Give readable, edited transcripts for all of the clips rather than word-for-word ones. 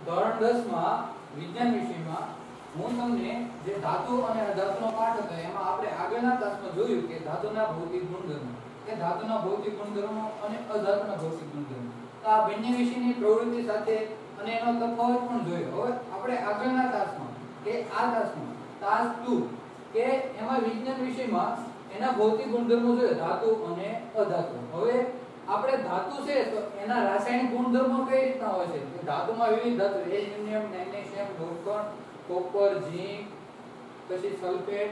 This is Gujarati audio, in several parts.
ધોરણ 10 માં વિજ્ઞાન વિષયમાં હું તમને જે ધાતુ અને અધાતુનો પાઠ હતો એમાં આપણે આગળના ક્લાસમાં જોયું કે ધાતુના ભૌતિક ગુણધર્મો, કે ધાતુના ભૌતિક ગુણધર્મો અને અધાતુના ભૌતિક ગુણધર્મો. તો આ બંને વિષયની પ્રવૃત્તિ સાથે અને એનો તફાવત પણ જોયો. હવે આપણે આગળના ક્લાસમાં કે આ ક્લાસમાં ક્લાસ 2 કે એમાં વિજ્ઞાન વિષયમાં એના ભૌતિક ગુણધર્મો જોઈએ, ધાતુ અને અધાતુ. હવે આપણે ધાતુ છે તો એના રાસાયણિક ગુણધર્મો કઈ રીતના હોય છે? ધાતુમાં વિવિધ ધાતુ, એલ્યુમિનિયમ, મેગ્નેશિયમ, લોખંડ, કોપર, ઝીંક, પછી સલ્ફેટ,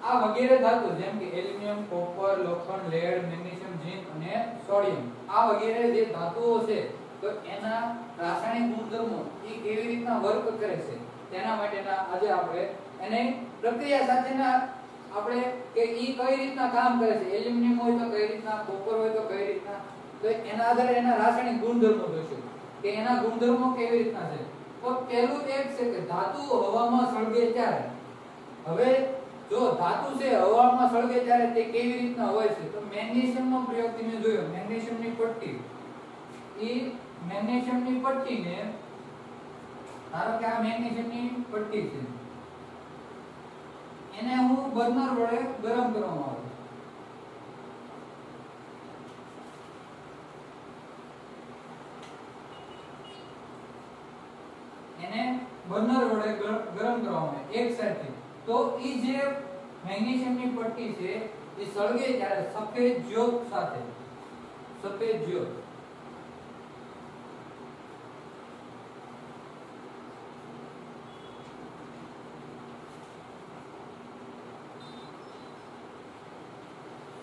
આ વગેરે ધાતુ જેમ કે એલ્યુમિનિયમ, કોપર, લોખંડ, લેડ, મેગ્નેશિયમ, ઝીંક અને સોડિયમ, આ વગેરે જે ધાતુઓ છે તો એના રાસાયણિક ગુણધર્મો એ કેવી રીતના વર્ક કરે છે તેના માટેના આજે આપણે એને પ્રક્રિયા સાથેના આપણે કે ઈ કઈ રીતના કામ કરે છે, એલ્યુમિનિયમ હોય તો કઈ રીતના, કોપર હોય તો કઈ રીતના, તો એના આધારે એના રાસાયણિક ગુણધર્મો જોઈશું કે એના ગુણધર્મો કેવી રીતના છે. તો પહેલું એક છે કે ધાતુ હવામાં સળગે ત્યારે. હવે જો ધાતુ છે હવામાં સળગે ત્યારે તે કેવી રીતના હોય છે? તો મેગ્નેશિયમનો પ્રયોગ તમે જોયો, મેગ્નેશિયમની પટ્ટી, ઈ મેગ્નેશિયમની પટ્ટીને ધારો કે આ મેગ્નેશિયમની પટ્ટી છે, એને હું બર્નર વડે ગરમ કરવામાં આવે. એને બર્નર વડે ગરમ કરવામાં આવે એક સાઈડથી. તો ઈ જે મેગ્નેશિયમની પટ્ટી છે એ સળગે ત્યારે સફેદ જ્યોત સાથે, સફેદ જ્યોત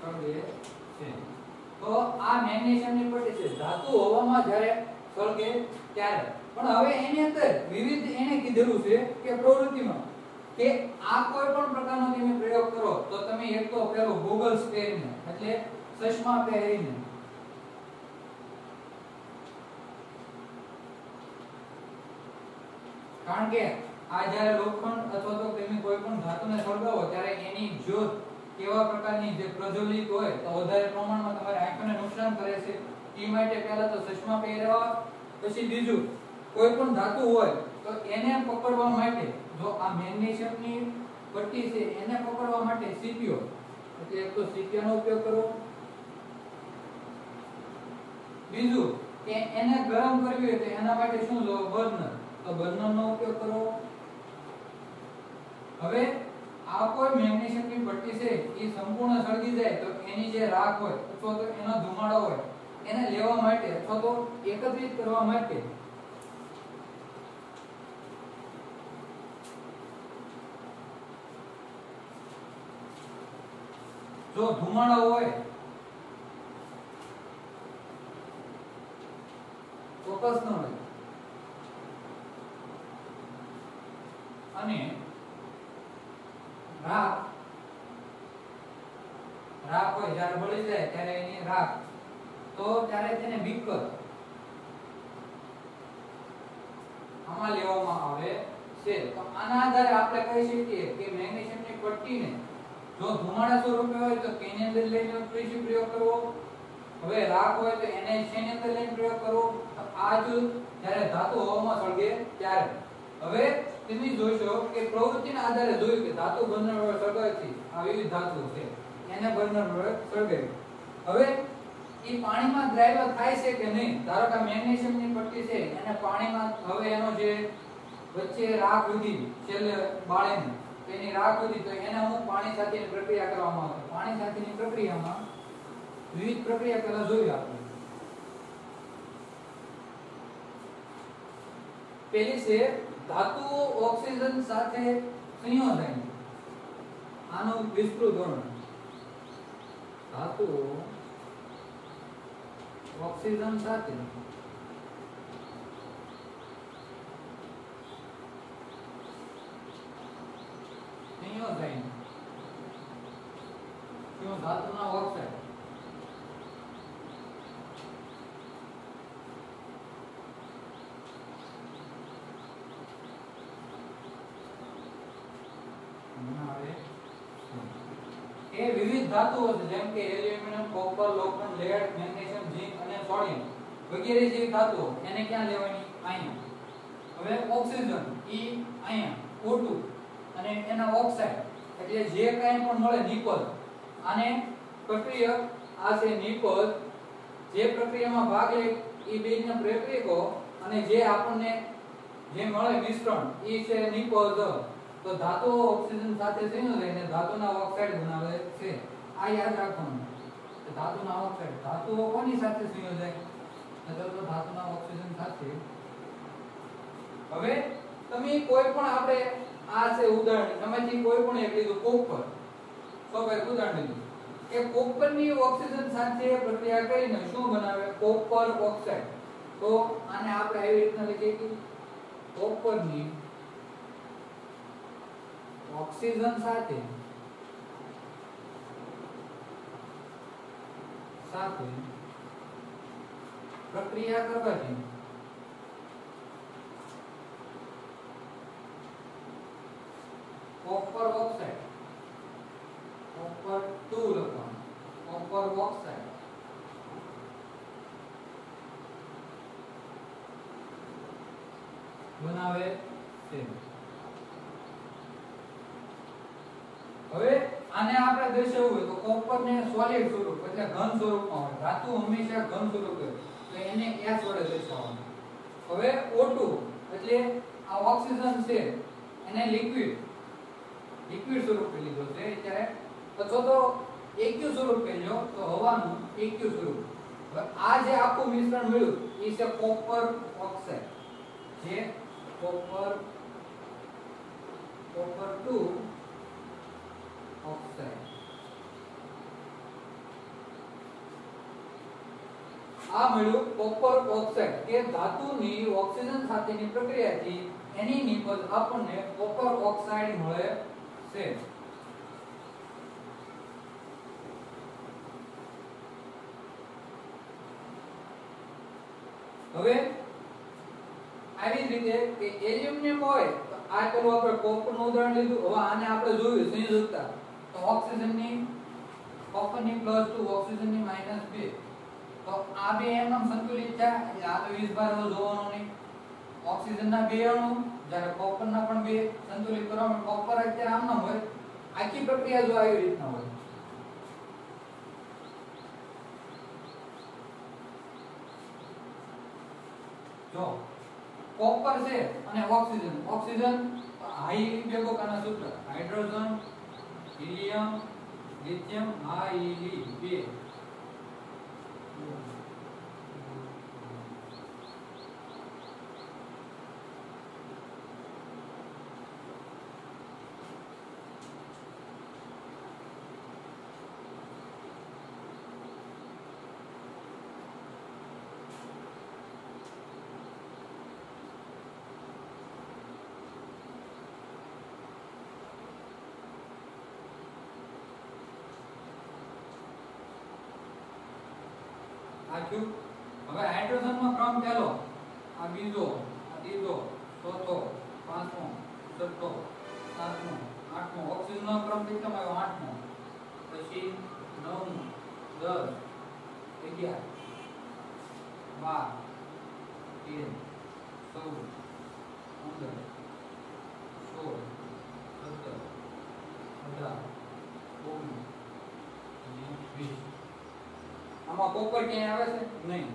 સળગે છે. તો આ મેગ્નેશિયમની પટ્ટી છે, ધાતુ હવામાં જ્યારે સળગે ત્યારે. પણ હવે એની અંદર વિવિધ એને કીધેલું છે કે પ્રવૃત્તિમાં કે આ કોઈ પણ પ્રકારનો તમે પ્રયોગ કરો તો તમે એક તો પેલો ગોગલ્સ પહેરીને, એટલે ચશ્મા પહેરીને, કારણ કે આ જ્યારે લોખંડ અથવા તો તમે કોઈ પણ ધાતુને સળગાવો ત્યારે એની જ્યોત કેવા પ્રકારની જે પ્રજ્વલિત હોય તો વધારે પ્રમાણમાં તમારી આંખોને નુકસાન કરે છે. એ માટે પહેલા તો ચશ્મા પહેરવા. પછી બીજું, કોઈ પણ ધાતુ હોય તો એને પકડવા માટે જો આ મેગ્નેશિયમની પટ્ટી છે એને પકડવા માટે સીપીઓ, એટલે એક તો સીપીઓનો ઉપયોગ કરવો. બીજું કે એને ગરમ કરવી હોય તો એના માટે શું લો? બર્નર, તો બર્નરનો ઉપયોગ કરવો. હવે આ કોઈ મેગ્નેશિયમની પટ્ટી છે એ સંપૂર્ણ સળગી જાય તો એની જે રાખ હોય અથવા તો એનો ધુમાડો હોય એને લેવા માટે અથવા તો એકત્રિત કરવા માટે જો ધુમાડો હોય, ફોકસ ન હોય અને રાખ હોય, જ્યારે બળી જાય ત્યારે એની રાખ, તો ત્યારે તેને બીકર આમાં લેવામાં આવે છે. તો આના આધારે આપણે કહી શકીએ કે મેગ્નેશિયમની પટ્ટીને જો ધુમાડા સ્વરૂપે હોય તો કેની અંદર લઈને પ્રયોગ કરવો. હવે રાખ હોય તો એને શેની અંદર લઈને પ્રયોગ કરવો. તો આ જો જ્યારે ધાતુ હવામાં સળગે ત્યારે. હવે તમે જોશો કે પ્રવૃત્તિના આધારે જોયું કે ધાતુ બર્નર વડે સળગાવવાથી આ વિવિધ ધાતુ છે એને બર્નર વડે સળગાવી. હવે એ પાણીમાં દ્રાવ્ય થાય છે કે નહીં? ધારો કે મેગ્નેશિયમની પટ્ટી છે એને પાણીમાં, હવે એનો જે વચ્ચે રાખ વધી છેલ્લે બાળીને એની રાખ વધી તો એને અમુક પાણી સાથેની પ્રક્રિયા કરવામાં આવે. પાણી સાથેની પ્રક્રિયામાં વિવિધ પ્રક્રિયા પહેલા જોઈએ આપણે. પહેલી છે ધાતુઓ ઓક્સિજન સાથે સંયોજન. આનું વિસ્તૃત વર્ણન. ધાતુઓ ઓક્સિજન સાથે સંયોજન. ક્यों? ધાતુના ઓક્સાઇડ એ વિવિધ ધાતુઓ છે જેમ કે એલ્યુમિનિયમ, કોપર, લોખંડ, લેડ, મેગ્નેશિયમ, ઝીંક અને સોડિયમ વગેરે જેવી ધાતુઓ એને ક્યાં લેવાની? અહીંયા. હવે ઓક્સિજન ઈ અહીંયા O2 અને એના ઓક્સાઇડ એટલે જે કાંઈ પણ મળે નિકોલ આને પ્રક્રિયક આ છે નિકોલ જે પ્રક્રિયામાં ભાગ લે ઈ બેના પ્રક્રિયકો અને જે આપણને જે મળે મિશ્રણ ઈ છે નિકોલ તો ધાતુઓ ઓક્સિજન સાથે સંયોજાઈને ધાતુના ઓક્સાઇડ બનાવે છે આ યાદ રાખવાનું કે ધાતુના ઓક્સાઇડ ધાતુઓ કોની સાથે સંયોજાય તો ધાતુના ઓક્સિજન સાથે હવે તમે કોઈ પણ આપણે આ છે ઉદાહરણ એમાંથી કોઈ પણ એક લીધું કોપર તો ભાઈ ઉદાહરણ લીધું કે કોપરની ઓક્સિજન સાથે પ્રક્રિયા કરીને શું બનાવે કોપર ઓક્સાઇડ તો આને આપણે એવી રીતના લખીએ કે કોપરની ઓક્સિજન સાથે પ્રક્રિયા કરવાથી કોપર ઓક્સાઇડ કોપર 2 લખવાનું કોપર ઓક્સાઇડ બનાવે છે હવે આને આપણે દર્શાવવું હોય તો કોપરને સોલિડ સ્વરૂપ એટલે ઘન સ્વરૂપમાં હોય ધાતુ હંમેશા ઘન સ્વરૂપે તો એને S વડે દર્શાવવાનું હવે O2 એટલે આ ઓક્સિજન છે એને લિક્વિડ સ્વરૂપે લીધો છે ત્યારે અથવા તો એક્યુ સ્વરૂપે લ્યો તો હવાનું એક્યુ સ્વરૂપ હવે આ જે આખું મિશ્રણ મળ્યું એ છે કોપર ઓક્સાઇડ જે કોપર 2 ઓક્સાઇડ આ મળ્યું કોપર ઓક્સાઇડ કે ધાતુની ઓક્સિજન સાથેની પ્રક્રિયાથી એની નિપજ આપણને કોપર ઓક્સાઇડ મળે છે હવે આવી રીતે કે એલ્યુમિનિયમ હોય તો આ પેલું આપણે કોપરનું ઉદાહરણ લીધું હવે આને આપણે જોયું સંયોજકતા તો ઓક્સિજનની કોપરની +2 ઓક્સિજનની -2 તો આ બે એમમ સંતુલિત થયા એટલે આ તો 20 બાર જોવાનો નહીં ઓક્સિજનના બે અણુ જ્યારે કોપરના પણ બે સંતુલિત કરવા માટે કોપર અત્યારે આમ ન હોય આખી પ્રક્રિયા જો આવી રીતના હોય જો કોપર છે અને ઓક્સિજન હાઈ ભેગો કાના સૂત્ર હાઇડ્રોજન હિલિયમ લિથિયમ હાઇલી બે આખ્યું હવે હાઇડ્રોજનનો ક્રમ પહેલો આ બીજો આ ત્રીજો ચોથો પાંચમો છઠ્ઠો સાતમો આઠમો ઓક્સિજનનો ક્રમ કેટલો આવ્યો આઠમો પછી નવમો 10 11 12 13 14 15 16 17 18 19 20 આમાં કોપર ક્યાં આવે છે નહીં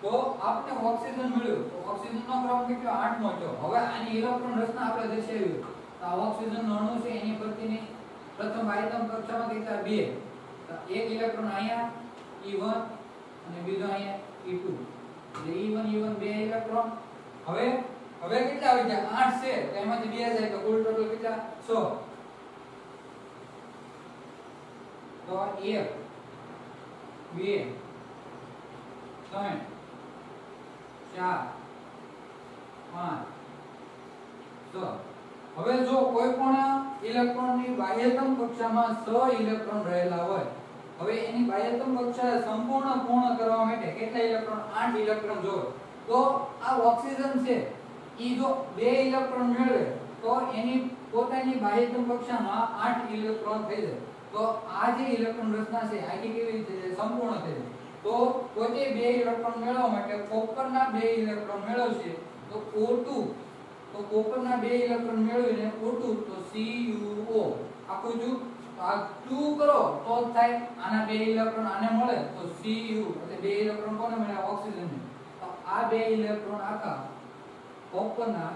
તો આપણે ઓક્સિજન મળ્યું તો ઓક્સિજનનો ક્રમ કેટલો 8મો છે હવે આની ઇલેક્ટ્રોન રચના આપણે દર્શાવ્યું તો આ ઓક્સિજનનો અણુ છે એની પ્રતિની પ્રથમ આયતન કક્ષામાં કેટલા 2 તો એક ઇલેક્ટ્રોન અહીંયા E1 અને બીજો અહીંયા E2 એટલે E1 બે ઇલેક્ટ્રોન હવે કેટલા આવી ગયા 8 છે તો એમાંથી 2 જાય તો કુલ ટોટલ કેટલા 6 તો 1 2 3 4 5 6 હવે જો કોઈ પણ ઇલેક્ટ્રોનની બાહ્યતમ કક્ષામાં 6 ઇલેક્ટ્રોન રહેલા હોય હવે એની બાહ્યતમ કક્ષા સંપૂર્ણ પૂર્ણ કરવા માટે કેટલા ઇલેક્ટ્રોન 8 ઇલેક્ટ્રોન જોઈએ તો આ ઓક્સિજન છે ઈ જો 2 ઇલેક્ટ્રોન મેળવે તો એની પોતાની બાહ્યતમ કક્ષામાં 8 ઇલેક્ટ્રોન થઈ જાય તો આ જે ઇલેક્ટ્રોન રચના છે આખી કેવી રીતે સંપૂર્ણ થઈ જાય તો પોતે 2 ઇલેક્ટ્રોન મેળવવા માટે કોપરના 2 ઇલેક્ટ્રોન મેળવશે તો તો O2 તો કોપરના બે ઇલેક્ટ્રોન મેળવીને O2 તો CuO આખું જો આ 2 કરો તો જ થાય આના બે ઇલેક્ટ્રોન આને મળે તો Cu એટલે બે ઇલેક્ટ્રોન કોને મળ્યા ઓક્સિજનને તો આ બે ઇલેક્ટ્રોન આખા કોપરના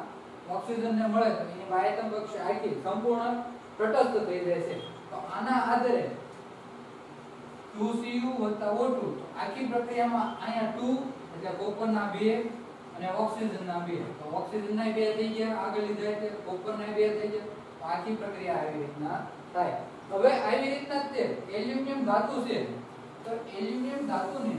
ઓક્સિજનને મળે તો એની બાહ્યતમ કક્ષા આખી સંપૂર્ણ તટસ્થ થઈ જાય છે તો આના આધારે 2Cu O2 તો આખી પ્રક્રિયામાં અહીંયા 2 એટલે કોપરના 2 અને ઓક્સિજનના 2 તો ઓક્સિજનના 2 થઈ ગયા આગળ લીધા એટલે કોપરના 2 થઈ ગયા તો આખી પ્રક્રિયા આવી રીતના થાય હવે આવી રીતના તે એલ્યુમિનિયમ ધાતુ છે તો એલ્યુમિનિયમ ધાતુને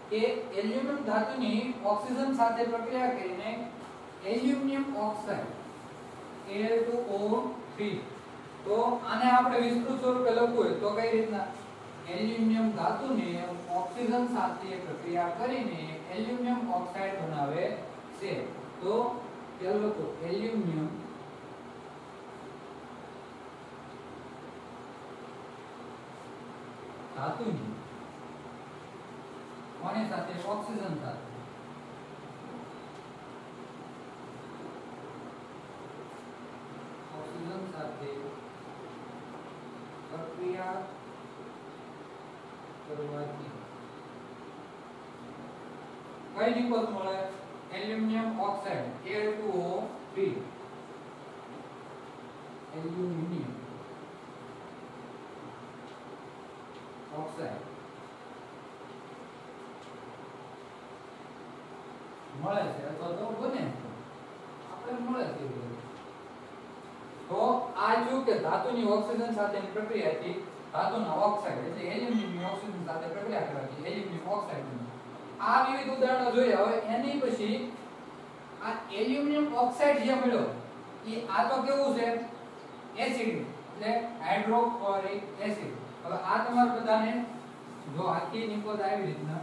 કે એલ્યુમિનિયમ ધાતુની ઓક્સિજન સાથે પ્રક્રિયા કરીને એલ્યુમિનિયમ ઓક્સાઇડ Al2O3 તો આને આપણે વિસ્તૃત સ્વરૂપે લખવું હોય તો કઈ રીતના એલ્યુમિનિયમ ધાતુને ઓક્સિજન સાથે પ્રક્રિયા કરીને એલ્યુમિનિયમ ઓક્સાઇડ બનાવે છે તો ચાલો લખો એલ્યુમિનિયમ ધાતુની કોની સાથે ઓક્સિજન સાથે ઓક્સિજન સાથે પ્રક્રિયા કરવાથી કઈ નિકોલ મળે aluminium oxide Al2O3 aluminium oxide મળે છે અથવા તો બને આપણે મળે છે તો આ જો કે ધાતુની ઓક્સિજન સાથેની પ્રક્રિયાથી ધાતુના ઓક્સાઇડ એટલે એલ્યુમિનિયમની ઓક્સિજન સાથે પ્રક્રિયા કરવાથી એલ્યુમિનિયમ ઓક્સાઇડ બને આ વિવિધ ઉદાહરણો જોયા હવે એની પછી આ એલ્યુમિનિયમ ઓક્સાઇડ જે મળ્યો એ આ તો કેવું છે એસિડ એટલે હાઇડ્રોક્લોરિક એસિડ હવે આ તમારે બધાને જો આખી નિકોલ આવી રીતના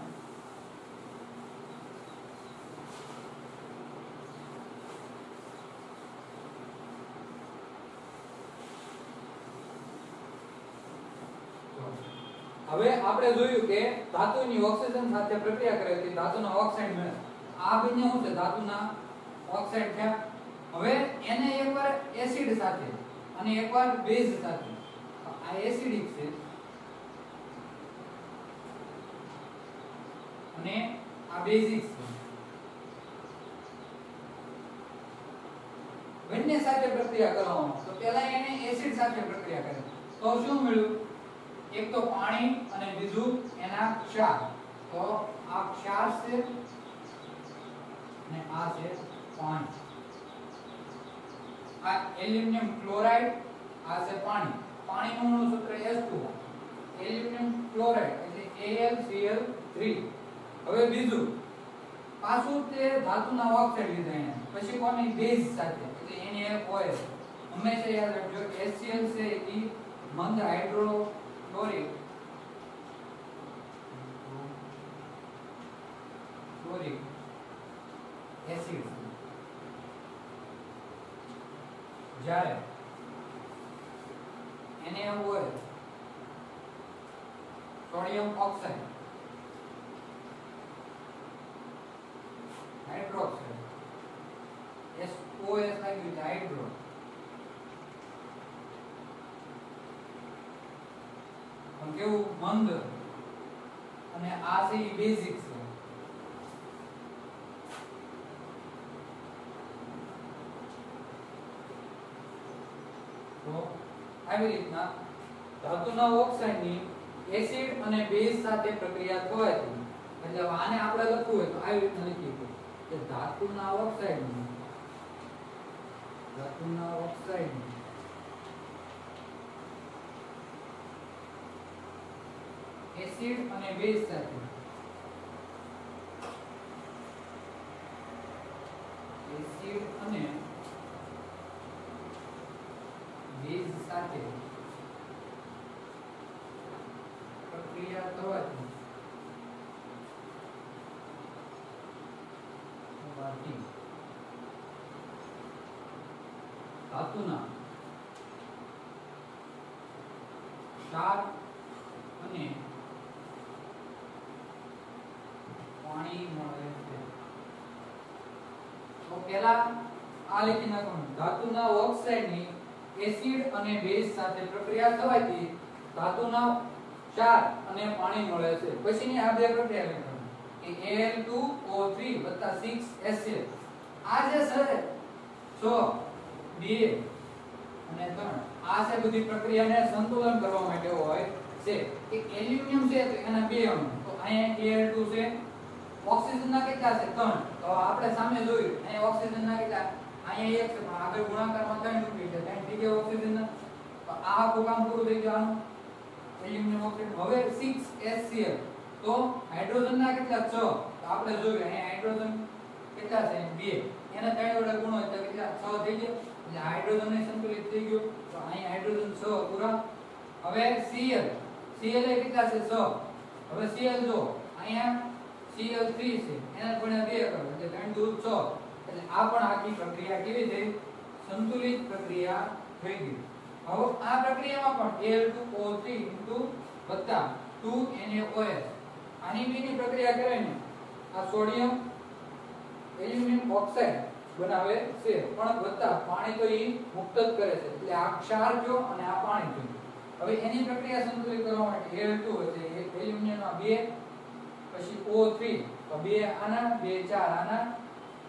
હવે આપણે જોયું કે ધાતુની ઓક્સિજન સાથે પ્રક્રિયા કરે તો ધાતુના ઓક્સાઇડ મળે આ બંને શું છે ધાતુના ઓક્સાઇડ થયા હવે એને એકવાર એસિડ સાથે અને એકવાર બેઝ સાથે આ એસિડિક છે અને આ બેઝિક છે બંને સાથે પ્રક્રિયા કરવામાં તો પહેલા એને એસિડ સાથે પ્રક્રિયા કરે તો શું મળ્યું એક તો પાણી અને બીજું એના ક્ષાર તો આ ક્ષાર છે અને આ છે પાણી આ એલ્યુમિનિયમ ક્લોરાઇડ આ છે પાણી પાણીનું સૂત્ર H2O એલ્યુમિનિયમ ક્લોરાઇડ એટલે AlCl3 હવે બીજું પાછું તે ધાતુના ઓક્સાઇડ લીધા એને પછી કોની બેઝ સાથે એટલે NaOH હંમેશા યાદ રાખજો HCl છે એ મંદ હાઇડ્રોક્લોરિક એસિડ જ્યારે NaOH sodium oxide hydroxide SOH લાગ્યું છે હાઇડ્રો પણ કેવું મંદ અને આ છે ઈ બેઝિક છે તો આવી રીતના ધાતુના ઓક્સાઇડની એસિડ અને બેઝ સાથે પ્રક્રિયા થવાથી એટલે આને આપણે લખવું હોય તો આવી રીતના લખીએ કે ધાતુના ઓક્સાઇડની એસિડ અને બેઝ સાથે બેઝ સાથે પ્રક્રિયા થવાથી ધાતુના ક્ષાર અને પાણી મળે છે. તો પહેલા આ લખી નાખવાનું ધાતુના ઓક્સાઇડની એસિડ અને બેઝ સાથે પ્રક્રિયા થવાથી ધાતુના ક્ષાર અને પાણી મળે છે. પછીની આ બે પ્રક્રિયા લખવાની કે Al2O3 6HCl. આ જે છે 6 2 અને 3 આ છે બધી પ્રક્રિયાને સંતુલન કરવા માટે હોય છે. કે એલ્યુમિનિયમ છે તો એના બે અણુ, તો અહીંયા Al2 છે, ઓક્સિજનના કેટલા છે 3, તો આપણે સામે જોયું અહીંયા ઓક્સિજનના કેટલા, અહીંયા 1 છે પણ આગળ ગુણાકારમાં 3 મૂકી છે, 3 થઈ ગયા ઓક્સિજનના. તો આ આખું કામ પૂરું થઈ ગયું આનું એલ્યુમિનિયમ ઓક્સાઇડ. હવે 6HCl, તો હાઇડ્રોજનના કેટલા 6, તો આપણે જોયું અહીંયા હાઇડ્રોજન કેટલા છે 2, એના 3 વડે ગુણો એટલે કેટલા 6 થઈ ગયા, એટલે હાઇડ્રોજન ને સંતુલિત થઈ ગયું. તો અહીંયા હાઇડ્રોજન 6 પૂરા. હવે Cl એ કેટલા છે 6. હવે Cl જો અહીંયા Cl3 છે, એના ગુણ્યા 2 કરો એટલે 3 દૂર 6, એટલે આ પણ આખી પ્રક્રિયા કેવી થઈ, સંતુલિત પ્રક્રિયા થઈ ગઈ. હવે આ પ્રક્રિયામાં પણ Al2O3 વત્તા 2NaOH આની બેની પ્રક્રિયા કરાઈને આ સોડિયમ એલ્યુમિનિયમ ઓક્સાઇડ બનાવે છે, પણ વત્તા પાણી તો ઈ મુક્ત જ કરે છે, એટલે આ ક્ષાર જો અને આ પાણી જો. હવે એની પ્રક્રિયા સંતુલિત કરવા માટે Al2 એટલે એલ્યુમિનિયમના 2, પછી O3 તો 2 આના 2 4 આના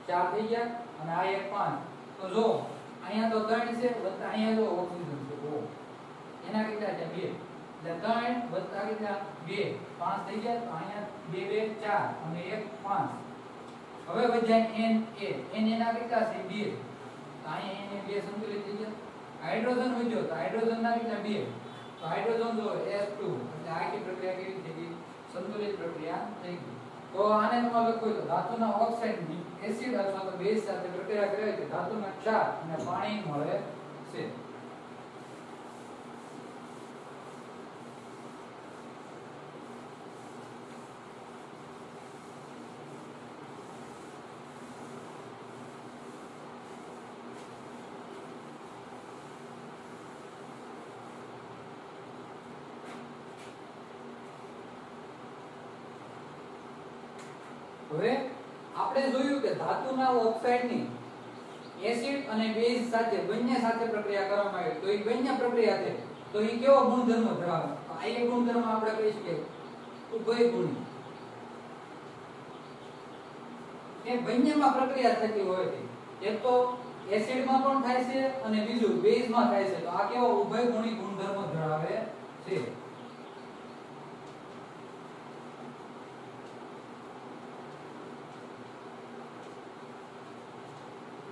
4 થઈ ગયા, અને આ 1 5. તો જો અહીંયા તો 3 છે વત્તા અહીંયા જો ઓક્સિજન છે O, એના કેટલા છે 2, એટલે 3 વત્તા કેટલા 2 5 થઈ ગયા. તો અહીંયા 2 2 4 અને 1 5. હવે વધ્યા Na એના કેટલા છે 2, તો અહીંયા Na 2 સંતુલિત થઈ ગયા. હાઇડ્રોજન વધ્યો તો હાઇડ્રોજનના કેટલા 2, તો હાઇડ્રોજન જો H2, એટલે આખી પ્રક્રિયા કેવી થઈ ગઈ, સંતુલિત પ્રક્રિયા થઈ ગઈ. તો આને તમે લખો તો ધાતુના ઓક્સાઇડની એસિડ અથવા તો બેઝ સાથે પ્રક્રિયા કરે છે, ધાતુના ક્ષાર અને પાણી મળે છે. હવે આપણે જોયું કે ધાતુના ઓક્સાઇડની એસિડ અને બેઝ સાથે બંને સાથે પ્રક્રિયા કરવામાં આવે તો એ બંને પ્રક્રિયા છે તો એ કેવો ગુણધર્મ ધરાવે, આ એક ગુણધર્મ આપણે કહી શકીએ ઉભયગુણી, કે બંનેમાં પ્રક્રિયા થતી હોય છે. એક તો એસિડમાં પણ થાય છે અને બીજું બેઝમાં થાય છે, તો આ કેવો ઉભયગુણી ગુણધર્મ ધરાવે છે.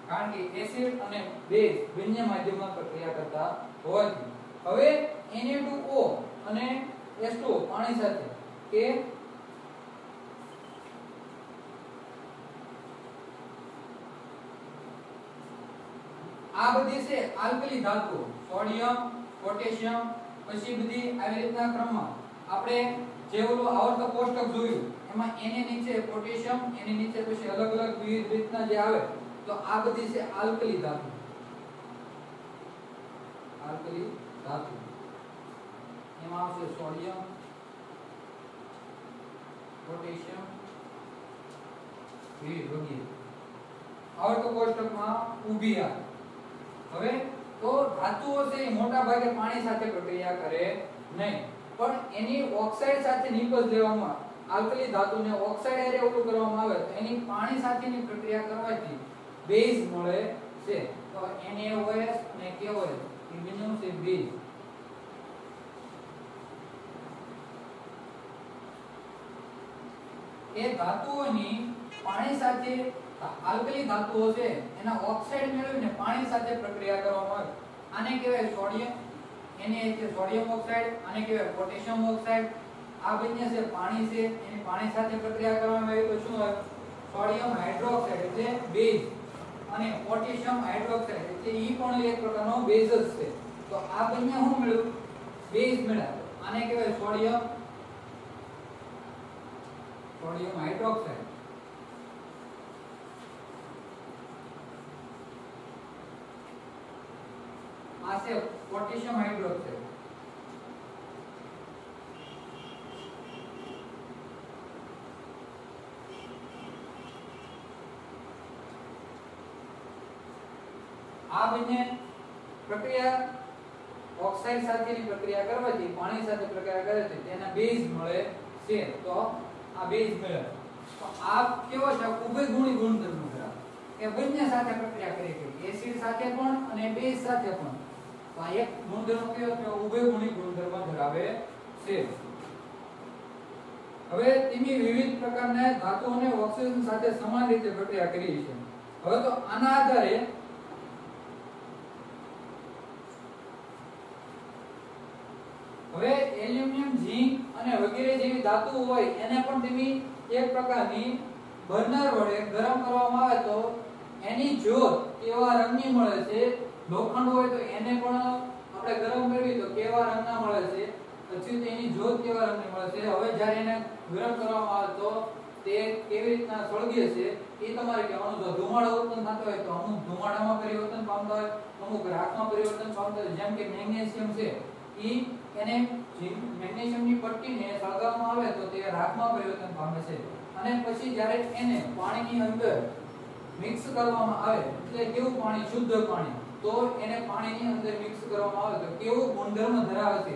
કારણ કે એસિડ અને બેઝ બંને માધ્યમમાં પ્રક્રિયા કરતા હોવાથી. હવે Na2O અને H2O પાણી સાથે કે આ બધી છે આલ્કલી ધાતુઓ, સોડિયમ પોટેશિયમ, પછી બધી આવી રીતના ક્રમમાં આપણે જે ઓલું આવર્તક કોષ્ટક જોયું એમાં Na નીચે પોટેશિયમ, એની નીચે પછી અલગ અલગ વિવિધ રીતના જે આવે, તો આ બધી છે આલ્કલી ધાતુ. આલ્કલી ધાતુ એમાં આવશે સોડિયમ, પોટેશિયમ, વગેરે. આવર્તક કોષ્ટકમાં ઊભી આવે. હવે તો ધાતુઓ છે એ મોટા ભાગે પાણી સાથે પ્રક્રિયા કરે નહીં, પણ એની ઓક્સાઇડ સાથે નિપજ લેવામાં, આલ્કલી ધાતુને ઓક્સાઇડ હારે ઓલું કરવામાં આવે તો એની પાણી સાથેની પ્રક્રિયા કરવાથી બેઝ મળે છે. તો NaOH અને KOH એ બંને છે બેઝ. એ ધાતુઓની પાણી સાથે આલ્કલી ધાતુઓ છે એના ઓક્સાઇડ મેળવીને પાણી સાથે પ્રક્રિયા કરવામાં આવે, આને કહેવાય સોડિયમ, એને છે સોડિયમ ઓક્સાઇડ, આને કહેવાય પોટેશિયમ ઓક્સાઇડ. આ બંને છે પાણી છે, એની પાણી સાથે પ્રક્રિયા કરવામાં આવે તો શું હોય, સોડિયમ હાઇડ્રોક્સાઇડ એટલે બેઝ, અને પોટેશિયમ હાઇડ્રોક્સાઇડ એટલે ઈ પણ એક પ્રકારનો બેઝ જ છે. તો આ બંને શું મળ્યું, બેઝ મળ્યા. આને કહેવાય સોડિયમ હાઇડ્રોક્સાઇડ. આ છે પોટેશિયમ હાઇડ્રોક્સાઇડ. આ બંને પ્રક્રિયા ઓક્સાઇડ સાથેની પ્રક્રિયા કરવાથી પાણી સાથે પ્રક્રિયા કરે છે તેના બેઝ મળે છે. તો આ બેઝ મળે તો આ કેવો છે? ઉભયગુણી ગુણધર્મ ધરાવે. એ બંને સાથે પ્રક્રિયા કરી છે, એસિડ સાથે પણ અને બેઝ સાથે પણ. તો આ એક ગુણધર્મ કયો છે? ઉભયગુણી ગુણધર્મ ધરાવે છે. હવે તેની વિવિધ પ્રકારના ધાતુઓને ઓક્સિજન સાથે સમાન રીતે પ્રક્રિયા કરી છે. હવે તો આના આધારે હવે એલ્યુમિનિયમ, ઝીંક અને વગેરે જેવી ધાતુઓ હોય એને પણ તેની એક પ્રકારની બર્નર વડે ગરમ કરવામાં આવે તો એની જ્યોત કેવા રંગની મળે છે. લોખંડ હોય તો એને પણ આપણે ગરમ કરવી તો કેવા રંગના મળે છે, પછી તેની જ્યોત કેવા રંગની મળે છે. હવે જ્યારે એને ગરમ કરવામાં આવે તો તે કેવી રીતના સળગે છે એ તમારે કહેવાનું. જો ધુમાડો ઉત્પન્ન થતો હોય તો અમુક ધુમાડામાં પરિવર્તન પામતા હોય, અમુક રાખમાં પરિવર્તન પામતા હોય. જેમ કે મેગ્નેશિયમ છે ઈ એને મેગ્નેશિયમની પટ્ટીને સળગાવવામાં આવે તો તે રાખમાં પરિવર્તન પામે છે. અને પછી જ્યારે એને પાણીની અંદર મિક્સ કરવામાં આવે એટલે કેવું પાણી? શુદ્ધ પાણી. તો એને પાણીની અંદર મિક્સ કરવામાં આવે તો કેવું ગુણધર્મ ધરાવે છે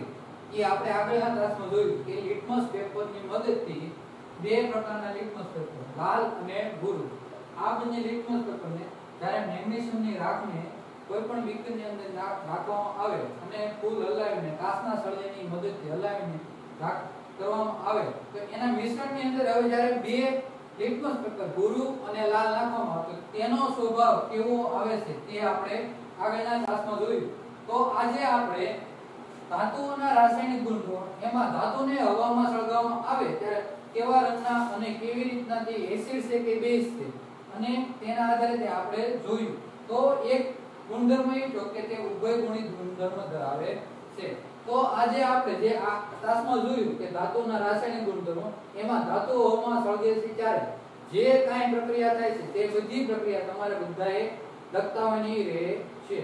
એ આપણે આગળના ક્લાસમાં જોયું કે લિટમસ પેપરની મદદથી બે પ્રકારના લિટમસ પેપર, લાલ અને ભૂરું. આ બંને લિટમસ પેપરને જ્યારે મેગ્નેશિયમની રાખને કોઈ પણ બીકરની અંદર રાખવામાં આવે અને ફૂલ હલાવીને કાચના સળિયાની મદદથી હલાવીને રાખ કરવામાં આવે તો એના મિશ્રણની અંદર હવે જ્યારે બે લિટમસ પેપર ભૂરું અને લાલ નાખવામાં આવે તો તેનો સ્વભાવ કેવો આવે છે તે આપણે આગળના ક્લાસમાં જોયું. તો આજે આપણે ધાતુઓના રાસાયણિક ગુણધર્મો, એમાં ધાતુને હવામાં સળગાવવામાં આવે ત્યારે કેવા રંગના અને કેવી રીતના તે એસિડ છે કે બેઝ છે અને તેના આધારે આપણે જોયું. તો એક ગુણધર્મ એ છે કે તે ઉભયગુણી ગુણધર્મ ધરાવે છે. તો આજે આપણે જે આ ક્લાસમાં જોયું કે ધાતુના રાસાયણિક ગુણધર્મો, એમાં ધાતુઓ હવામાં સળગે છે ત્યારે જે કાંઈ પ્રક્રિયા થાય છે તે બધી પ્રક્રિયા તમારે બધાએ લખતા હોવાની રહે છે.